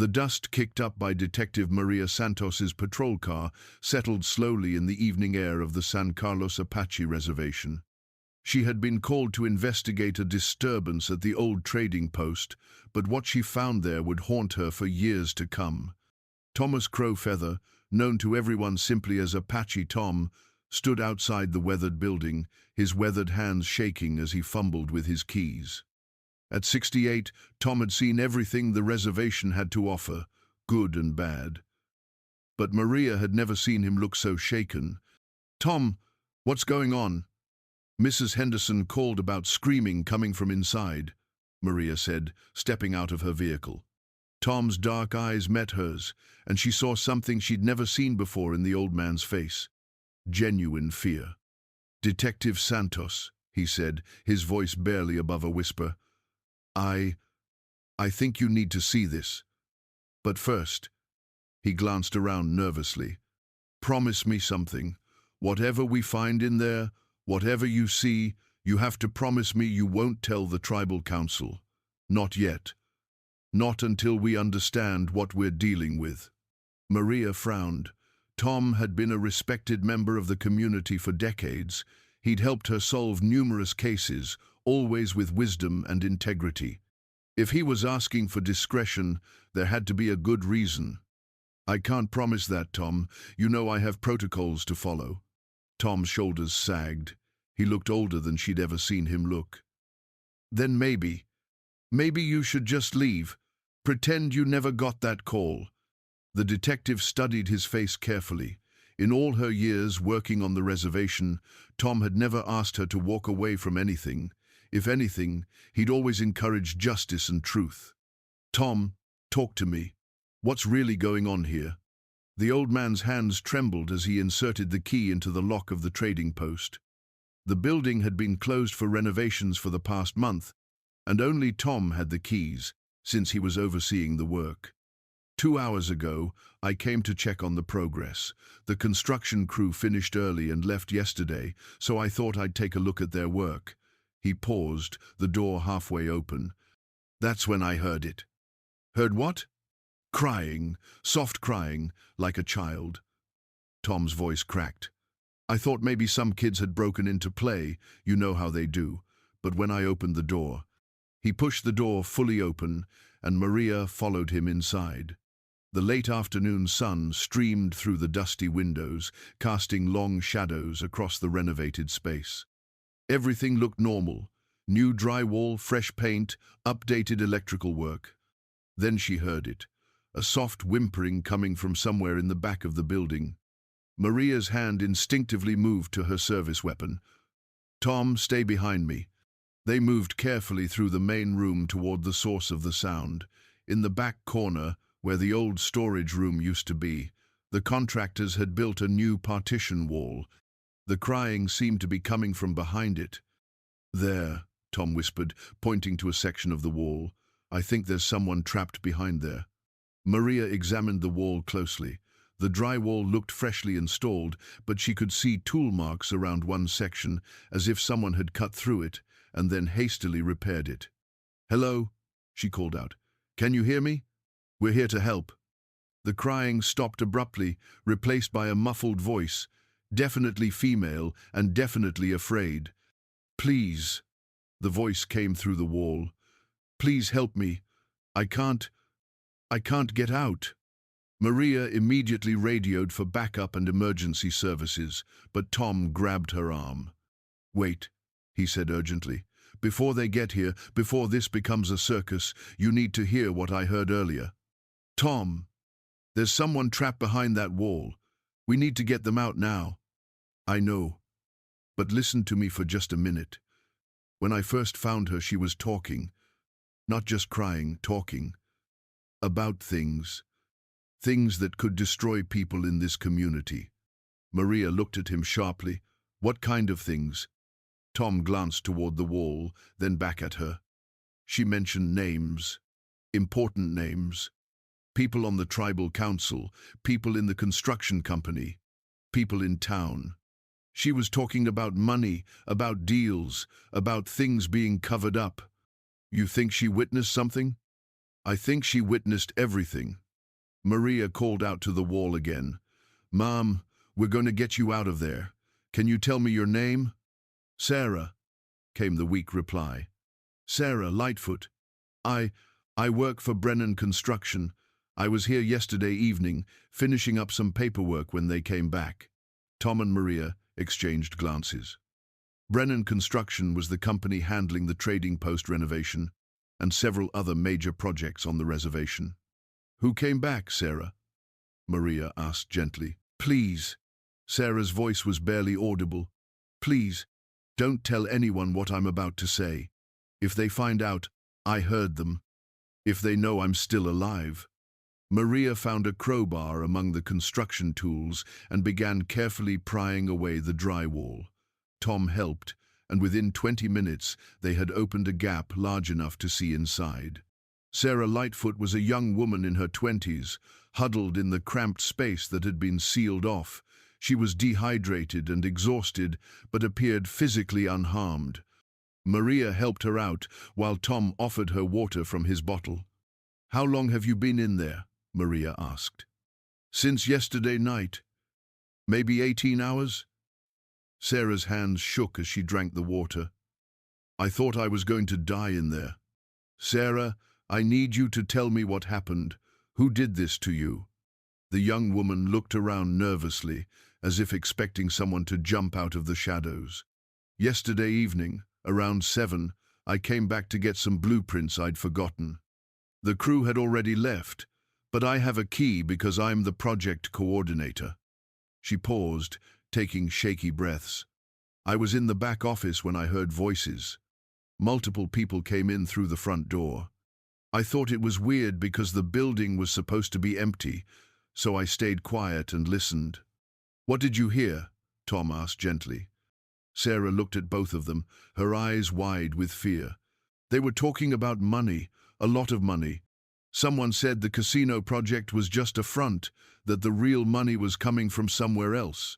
The dust kicked up by Detective Maria Santos's patrol car settled slowly in the evening air of the San Carlos Apache reservation. She had been called to investigate a disturbance at the old trading post, but what she found there would haunt her for years to come. Thomas Crowfeather, known to everyone simply as Apache Tom, stood outside the weathered building, his weathered hands shaking as he fumbled with his keys. At 68, Tom had seen everything the reservation had to offer, good and bad. But Maria had never seen him look so shaken. "Tom, what's going on?" Mrs. Henderson called about screaming coming from inside, Maria said, stepping out of her vehicle. Tom's dark eyes met hers, and she saw something she'd never seen before in the old man's face. Genuine fear. "Detective Santos," he said, his voice barely above a whisper. I think you need to see this. But first," he glanced around nervously, "promise me something. Whatever we find in there, whatever you see, you have to promise me you won't tell the tribal council. Not yet. Not until we understand what we're dealing with." Maria frowned. Tom had been a respected member of the community for decades. He'd helped her solve numerous cases, always with wisdom and integrity. If he was asking for discretion, there had to be a good reason. "I can't promise that, Tom. You know I have protocols to follow." Tom's shoulders sagged. He looked older than she'd ever seen him look. "Then maybe you should just leave. Pretend you never got that call." The detective studied his face carefully. In all her years working on the reservation, Tom had never asked her to walk away from anything. If anything, he'd always encouraged justice and truth. "Tom, talk to me. What's really going on here?" The old man's hands trembled as he inserted the key into the lock of the trading post. The building had been closed for renovations for the past month, and only Tom had the keys, since he was overseeing the work. 2 hours ago, I came to check on the progress. The construction crew finished early and left yesterday, so I thought I'd take a look at their work." He paused, the door halfway open. "That's when I heard it." "Heard what?" "Crying, soft crying, like a child." Tom's voice cracked. "I thought maybe some kids had broken into play, you know how they do, but when I opened the door..." He pushed the door fully open, and Maria followed him inside. The late afternoon sun streamed through the dusty windows, casting long shadows across the renovated space. Everything looked normal. New drywall, fresh paint, updated electrical work. Then she heard it, a soft whimpering coming from somewhere in the back of the building. Maria's hand instinctively moved to her service weapon. "Tom, stay behind me." They moved carefully through the main room toward the source of the sound. In the back corner, where the old storage room used to be, the contractors had built a new partition wall. The crying seemed to be coming from behind it. "There," Tom whispered, pointing to a section of the wall. "I think there's someone trapped behind there." Maria examined the wall closely. The drywall looked freshly installed, but she could see tool marks around one section, as if someone had cut through it and then hastily repaired it. "Hello?" she called out. "Can you hear me? We're here to help." The crying stopped abruptly, replaced by a muffled voice, definitely female and definitely afraid. "Please," the voice came through the wall. "Please help me. I can't get out." Maria immediately radioed for backup and emergency services, but Tom grabbed her arm. "Wait," he said urgently. "Before they get here, before this becomes a circus, you need to hear what I heard earlier." "Tom, there's someone trapped behind that wall. We need to get them out now." "I know, but listen to me for just a minute. When I first found her, she was talking. Not just crying, talking. About things. Things that could destroy people in this community." Maria looked at him sharply. "What kind of things?" Tom glanced toward the wall, then back at her. She mentioned names. Important names. People on the tribal council, people in the construction company, people in town. She was talking about money, about deals, about things being covered up. "You think she witnessed something?" I think she witnessed everything. Maria called out to the wall again. Mom, we're going to get you out of there. Can you tell me your name? Sarah, came the weak reply. Sarah Lightfoot. I work for Brennan Construction. I was here yesterday evening, finishing up some paperwork when they came back. Tom and Maria exchanged glances. Brennan Construction was the company handling the trading post renovation and several other major projects on the reservation. Who came back, Sarah? Maria asked gently. Please. Sarah's voice was barely audible. Please, don't tell anyone what I'm about to say. If they find out, I heard them. If they know I'm still alive. Maria found a crowbar among the construction tools and began carefully prying away the drywall. Tom helped, and within 20 minutes they had opened a gap large enough to see inside. Sarah Lightfoot was a young woman in her 20s, huddled in the cramped space that had been sealed off. She was dehydrated and exhausted, but appeared physically unharmed. Maria helped her out while Tom offered her water from his bottle. How long have you been in there? Maria asked. Since yesterday night. Maybe 18 hours? Sarah's hands shook as she drank the water. I thought I was going to die in there. Sarah, I need you to tell me what happened. Who did this to you? The young woman looked around nervously, as if expecting someone to jump out of the shadows. Yesterday evening, around 7, I came back to get some blueprints I'd forgotten. The crew had already left, but I have a key because I'm the project coordinator. She paused, taking shaky breaths. I was in the back office when I heard voices. Multiple people came in through the front door. I thought it was weird because the building was supposed to be empty, so I stayed quiet and listened. What did you hear? Tom asked gently. Sarah looked at both of them, her eyes wide with fear. They were talking about money, a lot of money. Someone said the casino project was just a front, that the real money was coming from somewhere else.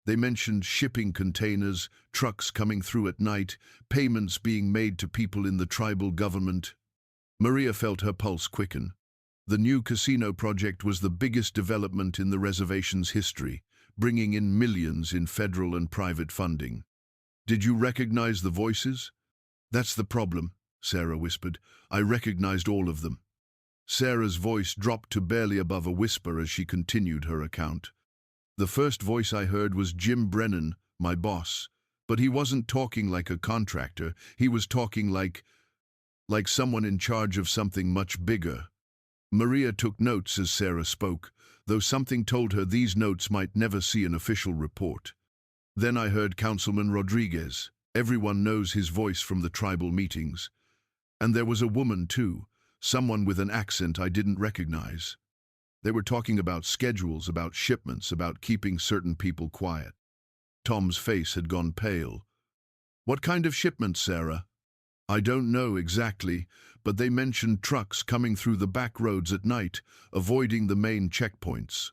They mentioned shipping containers, trucks coming through at night, payments being made to people in the tribal government. Maria felt her pulse quicken. The new casino project was the biggest development in the reservation's history, bringing in millions in federal and private funding. Did you recognize the voices? That's the problem, Sarah whispered. I recognized all of them. Sarah's voice dropped to barely above a whisper as she continued her account. The first voice I heard was Jim Brennan, my boss, but he wasn't talking like a contractor. He was talking like someone in charge of something much bigger. Maria took notes as Sarah spoke, though something told her these notes might never see an official report. Then I heard Councilman Rodriguez. Everyone knows his voice from the tribal meetings. And there was a woman, too, someone with an accent I didn't recognize. They were talking about schedules, about shipments, about keeping certain people quiet. Tom's face had gone pale. What kind of shipments, Sarah? I don't know exactly, but they mentioned trucks coming through the back roads at night, avoiding the main checkpoints.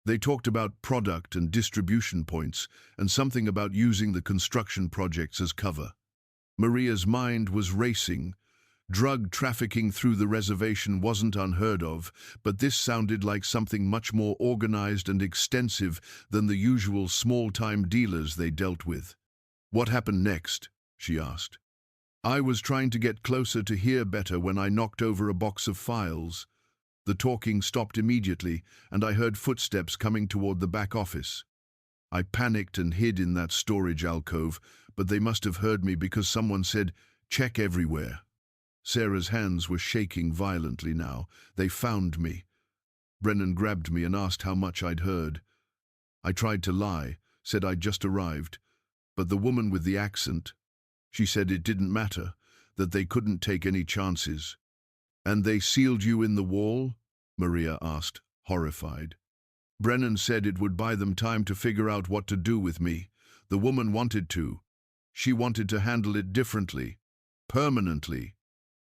They talked about product and distribution points, and something about using the construction projects as cover. Maria's mind was racing. Drug trafficking through the reservation wasn't unheard of, but this sounded like something much more organized and extensive than the usual small-time dealers they dealt with. What happened next? She asked. I was trying to get closer to hear better when I knocked over a box of files. The talking stopped immediately, and I heard footsteps coming toward the back office. I panicked and hid in that storage alcove, but they must have heard me because someone said, "Check everywhere." Sarah's hands were shaking violently now. They found me. Brennan grabbed me and asked how much I'd heard. I tried to lie, said I'd just arrived, but the woman with the accent, she said it didn't matter, that they couldn't take any chances. And they sealed you in the wall? Maria asked, horrified. Brennan said it would buy them time to figure out what to do with me. The woman wanted to. She wanted to handle it differently, permanently.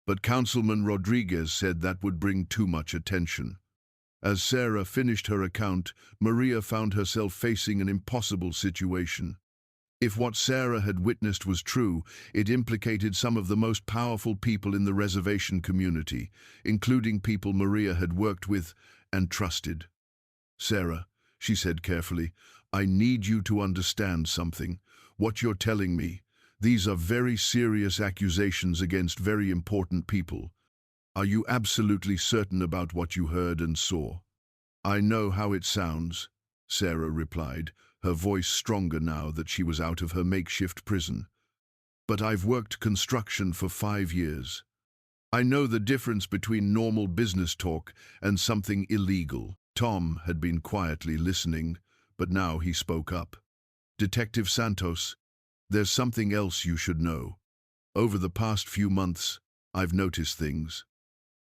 But Councilman Rodriguez said that would bring too much attention. As Sarah finished her account, Maria found herself facing an impossible situation. If what Sarah had witnessed was true, it implicated some of the most powerful people in the reservation community, including people Maria had worked with and trusted. "Sarah," she said carefully, "I need you to understand something. What you're telling me, these are very serious accusations against very important people. Are you absolutely certain about what you heard and saw?" "I know how it sounds," Sarah replied, her voice stronger now that she was out of her makeshift prison. "But I've worked construction for 5 years. I know the difference between normal business talk and something illegal." Tom had been quietly listening, but now he spoke up. "Detective Santos, there's something else you should know. Over the past few months, I've noticed things.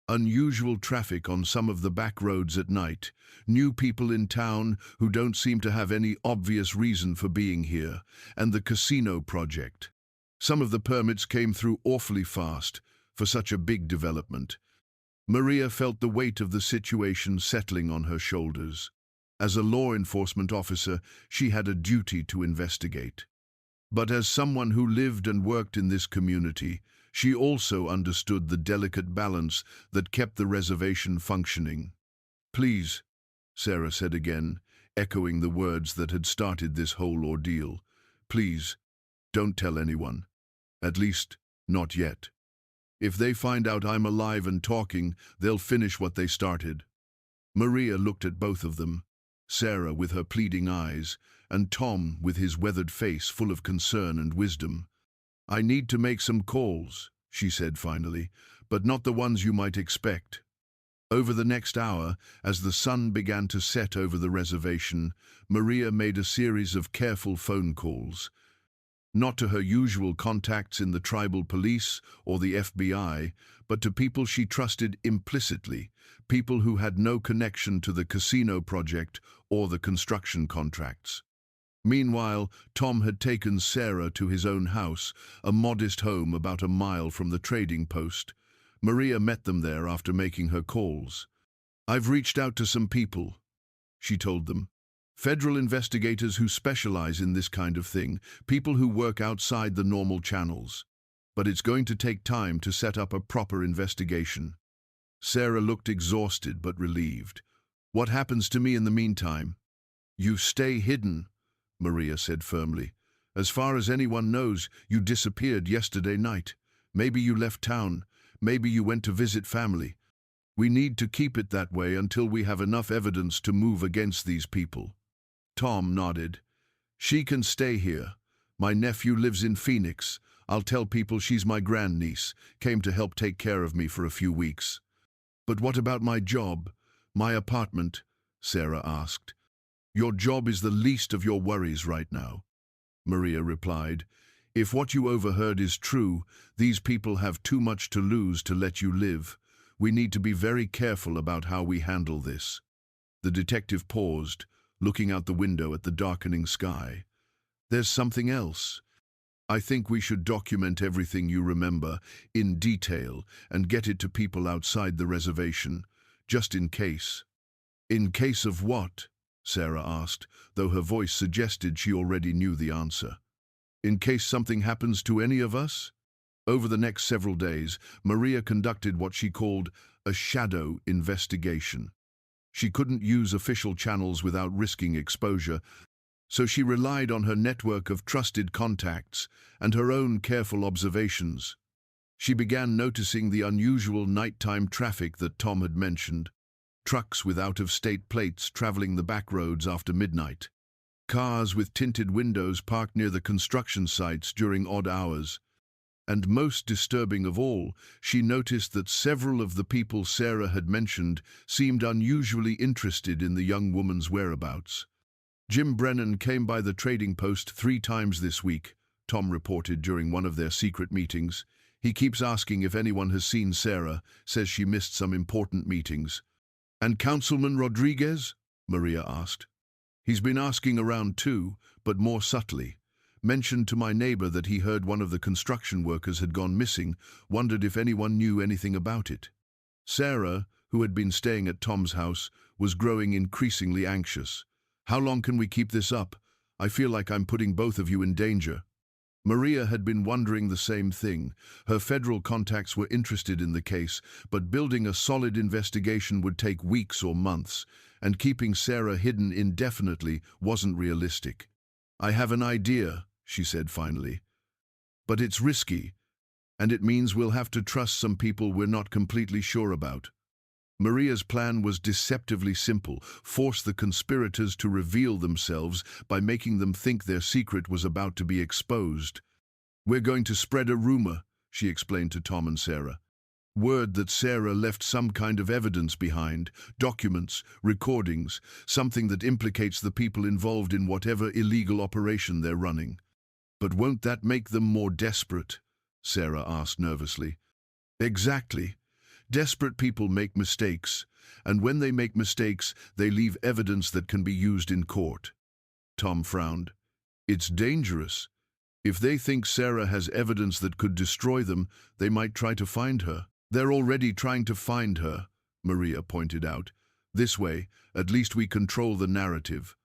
Unusual traffic on some of the back roads at night, new people in town who don't seem to have any obvious reason for being here, and the casino project. Some of the permits came through awfully fast for such a big development." Maria felt the weight of the situation settling on her shoulders. As a law enforcement officer, she had a duty to investigate. But as someone who lived and worked in this community, she also understood the delicate balance that kept the reservation functioning. "Please," Sarah said again, echoing the words that had started this whole ordeal, "please, don't tell anyone. At least, not yet. If they find out I'm alive and talking, they'll finish what they started." Maria looked at both of them, Sarah with her pleading eyes, and Tom with his weathered face full of concern and wisdom. "I need to make some calls," she said finally, "but not the ones you might expect." Over the next hour, as the sun began to set over the reservation, Maria made a series of careful phone calls. Not to her usual contacts in the tribal police or the FBI, but to people she trusted implicitly, people who had no connection to the casino project or the construction contracts. Meanwhile, Tom had taken Sarah to his own house, a modest home about a mile from the trading post. Maria met them there after making her calls. "I've reached out to some people," she told them. "Federal investigators who specialize in this kind of thing, people who work outside the normal channels. But it's going to take time to set up a proper investigation." Sarah looked exhausted but relieved. "What happens to me in the meantime?" "You stay hidden," Maria said firmly. "As far as anyone knows, you disappeared yesterday night. Maybe you left town. Maybe you went to visit family. We need to keep it that way until we have enough evidence to move against these people." Tom nodded. "She can stay here. My nephew lives in Phoenix. I'll tell people she's my grandniece, came to help take care of me for a few weeks." "But what about my job, my apartment?" Sarah asked. "Your job is the least of your worries right now," Maria replied. "If what you overheard is true, these people have too much to lose to let you live. We need to be very careful about how we handle this." The detective paused, looking out the window at the darkening sky. "There's something else. I think we should document everything you remember, in detail, and get it to people outside the reservation, just in case." "In case of what?" Sarah asked, though her voice suggested she already knew the answer. "In case something happens to any of us?" Over the next several days, Maria conducted what she called a shadow investigation. She couldn't use official channels without risking exposure, so she relied on her network of trusted contacts and her own careful observations. She began noticing the unusual nighttime traffic that Tom had mentioned. Trucks with out-of-state plates traveling the back roads after midnight. Cars with tinted windows parked near the construction sites during odd hours. And most disturbing of all, she noticed that several of the people Sarah had mentioned seemed unusually interested in the young woman's whereabouts. "Jim Brennan came by the trading post 3 times this week," Tom reported during one of their secret meetings. "He keeps asking if anyone has seen Sarah, says she missed some important meetings." "And Councilman Rodriguez?" Maria asked. "He's been asking around too, but more subtly. Mentioned to my neighbor that he heard one of the construction workers had gone missing, wondered if anyone knew anything about it." Sarah, who had been staying at Tom's house, was growing increasingly anxious. "How long can we keep this up? I feel like I'm putting both of you in danger." Maria had been wondering the same thing. Her federal contacts were interested in the case, but building a solid investigation would take weeks or months, and keeping Sarah hidden indefinitely wasn't realistic. "I have an idea," she said finally, "but it's risky, and it means we'll have to trust some people we're not completely sure about." Maria's plan was deceptively simple: force the conspirators to reveal themselves by making them think their secret was about to be exposed. "We're going to spread a rumor," she explained to Tom and Sarah. "Word that Sarah left some kind of evidence behind, documents, recordings, something that implicates the people involved in whatever illegal operation they're running." "But won't that make them more desperate?" Sarah asked nervously. "Exactly. Desperate people make mistakes, and when they make mistakes, they leave evidence that can be used in court." Tom frowned. "It's dangerous. If they think Sarah has evidence that could destroy them, they might try to find her." "They're already trying to find her," Maria pointed out. "This way, at least we control the narrative."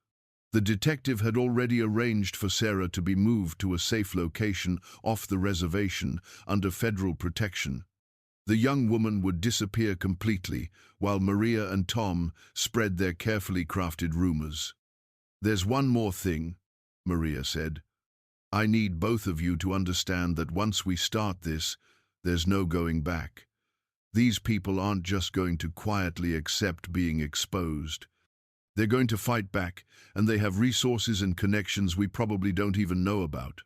The detective had already arranged for Sarah to be moved to a safe location off the reservation under federal protection. The young woman would disappear completely, while Maria and Tom spread their carefully crafted rumors. "There's one more thing," Maria said. "I need both of you to understand that once we start this, there's no going back. These people aren't just going to quietly accept being exposed. They're going to fight back, and they have resources and connections we probably don't even know about."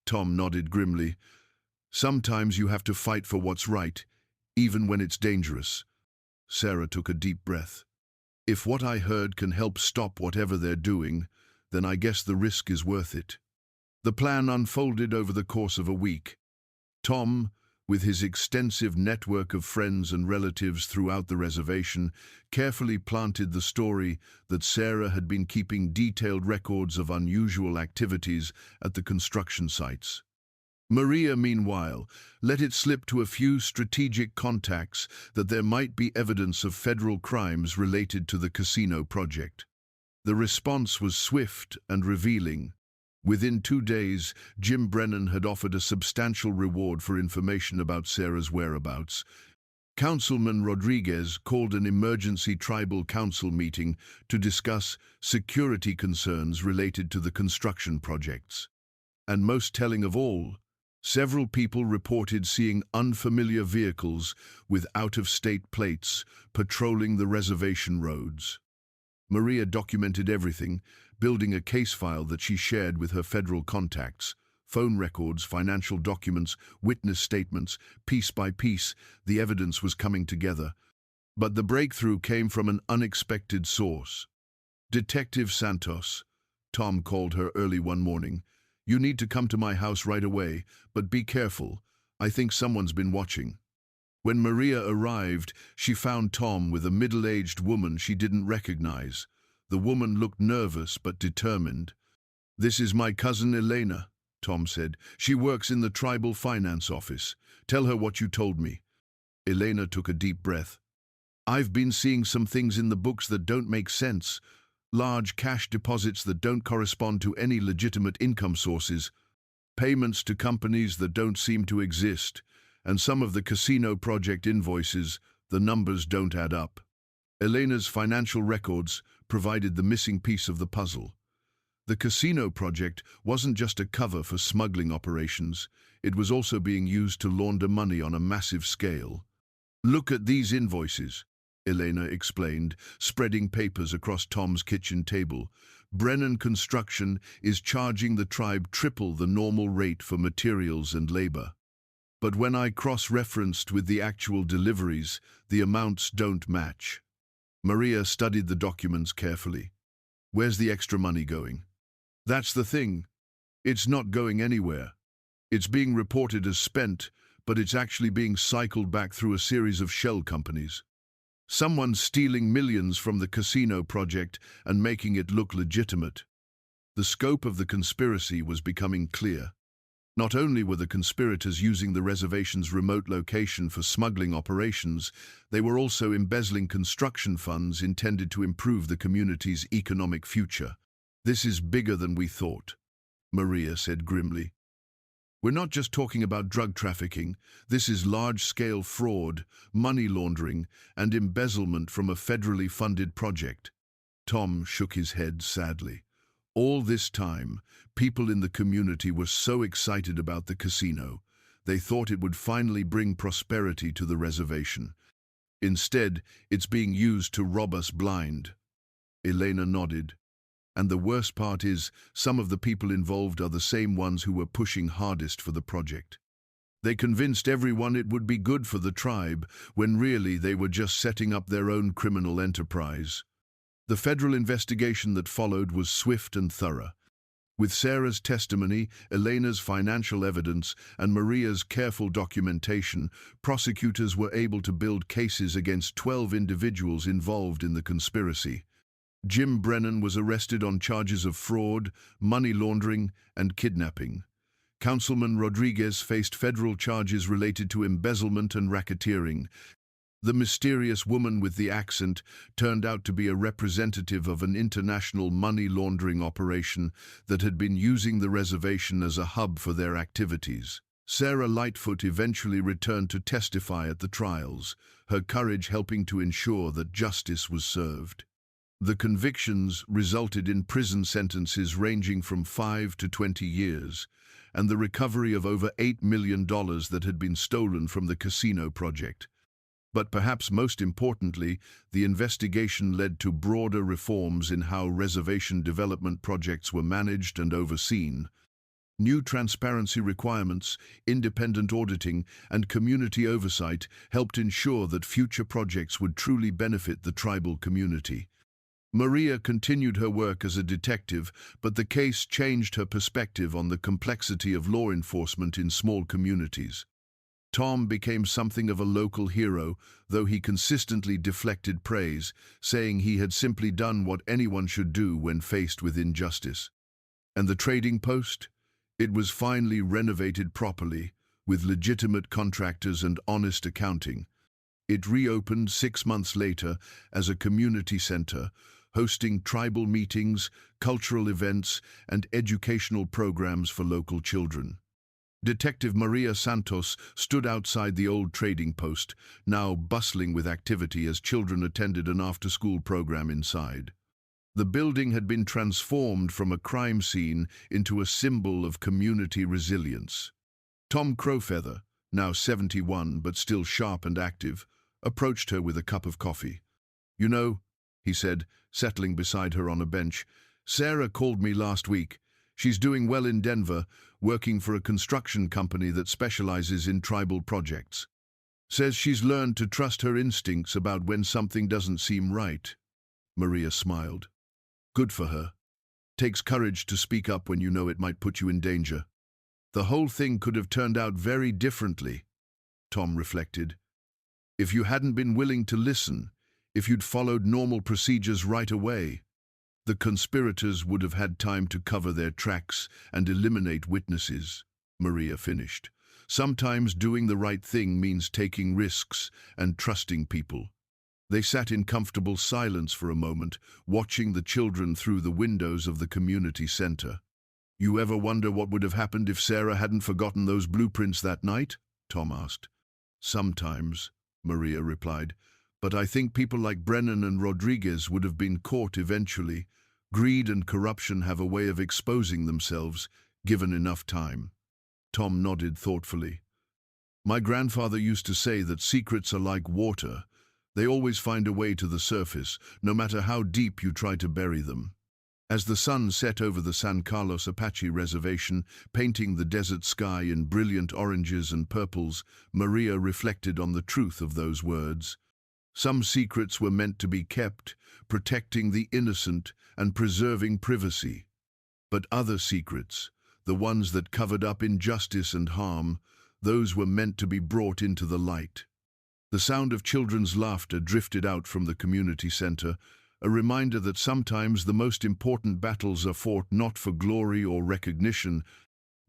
Tom nodded grimly. "Sometimes you have to fight for what's right, even when it's dangerous." Sarah took a deep breath. "If what I heard can help stop whatever they're doing, then I guess the risk is worth it." The plan unfolded over the course of a week. Tom, with his extensive network of friends and relatives throughout the reservation, carefully planted the story that Sarah had been keeping detailed records of unusual activities at the construction sites. Maria, meanwhile, let it slip to a few strategic contacts that there might be evidence of federal crimes related to the casino project. The response was swift and revealing. Within 2 days, Jim Brennan had offered a substantial reward for information about Sarah's whereabouts. Councilman Rodriguez called an emergency tribal council meeting to discuss security concerns related to the construction projects. And most telling of all, several people reported seeing unfamiliar vehicles with out-of-state plates patrolling the reservation roads. Maria documented everything, building a case file that she shared with her federal contacts. Phone records, financial documents, witness statements, piece by piece, the evidence was coming together. But the breakthrough came from an unexpected source. "Detective Santos," Tom called her early one morning. "You need to come to my house right away, but be careful. I think someone's been watching." When Maria arrived, she found Tom with a middle-aged woman she didn't recognize. The woman looked nervous but determined. "This is my cousin Elena," Tom said. "She works in the tribal finance office. Tell her what you told me." Elena took a deep breath. "I've been seeing some things in the books that don't make sense. Large cash deposits that don't correspond to any legitimate income sources, payments to companies that don't seem to exist, and some of the casino project invoices, the numbers don't add up." Elena's financial records provided the missing piece of the puzzle. The casino project wasn't just a cover for smuggling operations, it was also being used to launder money on a massive scale. "Look at these invoices," Elena explained, spreading papers across Tom's kitchen table. "Brennan Construction is charging the tribe triple the normal rate for materials and labor. But when I cross-referenced with the actual deliveries, the amounts don't match." Maria studied the documents carefully. "Where's the extra money going?" "That's the thing. It's not going anywhere. It's being reported as spent, but it's actually being cycled back through a series of shell companies. Someone's stealing millions from the casino project and making it look legitimate." The scope of the conspiracy was becoming clear. Not only were the conspirators using the reservation's remote location for smuggling operations, they were also embezzling construction funds intended to improve the community's economic future. "This is bigger than we thought," Maria said grimly. "We're not just talking about drug trafficking. This is large-scale fraud, money laundering, and embezzlement from a federally funded project." Tom shook his head sadly. All this time, people in the community were so excited about the casino. They thought it would finally bring prosperity to the reservation. Instead, it's being used to rob us blind. Elena nodded. And the worst part is, some of the people involved are the same ones who were pushing hardest for the project. They convinced everyone it would be good for the tribe, when really they were just setting up their own criminal enterprise. The federal investigation that followed was swift and thorough. With Sarah's testimony, Elena's financial evidence, and Maria's careful documentation, prosecutors were able to build cases against 12 individuals involved in the conspiracy. Jim Brennan was arrested on charges of fraud, money laundering, and kidnapping. Councilman Rodriguez faced federal charges related to embezzlement and racketeering. The mysterious woman with the accent turned out to be a representative of an international money laundering operation that had been using the reservation as a hub for their activities. Sarah Lightfoot eventually returned to testify at the trials, her courage helping to ensure that justice was served. The convictions resulted in prison sentences ranging from 5 to 20 years, and the recovery of over $8 million that had been stolen from the casino project. But perhaps most importantly, the investigation led to broader reforms in how reservation development projects were managed and overseen. New transparency requirements, independent auditing, and community oversight helped ensure that future projects would truly benefit the tribal community. Maria continued her work as a detective, but the case changed her perspective on the complexity of law enforcement in small communities. Tom became something of a local hero, though he consistently deflected praise, saying he had simply done what anyone should do when faced with injustice. And the trading post? It was finally renovated properly, with legitimate contractors and honest accounting. It reopened 6 months later as a community center, hosting tribal meetings, cultural events, and educational programs for local children. Detective Maria Santos stood outside the old trading post, now bustling with activity as children attended an after-school program inside. The building had been transformed from a crime scene into a symbol of community resilience. Tom Crowfeather, now 71 but still sharp and active, approached her with a cup of coffee. "You know," he said, settling beside her on a bench, "Sarah called me last week. She's doing well in Denver, working for a construction company that specializes in tribal projects. Says she's learned to trust her instincts about when something doesn't seem right." Maria smiled. "Good for her. Takes courage to speak up when you know it might put you in danger." "The whole thing could have turned out very differently," Tom reflected. "If you hadn't been willing to listen, if you'd followed normal procedures right away. The conspirators would have had time to cover their tracks and eliminate witnesses," Maria finished. "Sometimes doing the right thing means taking risks and trusting people." They sat in comfortable silence for a moment, watching the children through the windows of the community center. "You ever wonder what would have happened if Sarah hadn't forgotten those blueprints that night?" Tom asked. "Sometimes," Maria replied. "But I think people like Brennan and Rodriguez would have been caught eventually. Greed and corruption have a way of exposing themselves, given enough time." Tom nodded thoughtfully. "My grandfather used to say that secrets are like water. They always find a way to the surface, no matter how deep you try to bury them." As the sun set over the San Carlos Apache reservation, painting the desert sky in brilliant oranges and purples, Maria reflected on the truth of those words. Some secrets were meant to be kept, protecting the innocent and preserving privacy. But other secrets, the ones that covered up injustice and harm, those were meant to be brought into the light. The sound of children's laughter drifted out from the community center, a reminder that sometimes the most important battles are fought not for glory or recognition,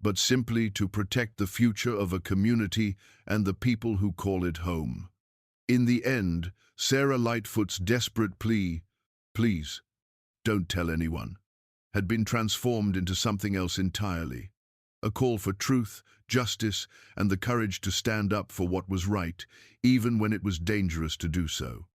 but simply to protect the future of a community and the people who call it home. In the end, Sarah Lightfoot's desperate plea, "Please, don't tell anyone," had been transformed into something else entirely. A call for truth, justice, and the courage to stand up for what was right, even when it was dangerous to do so.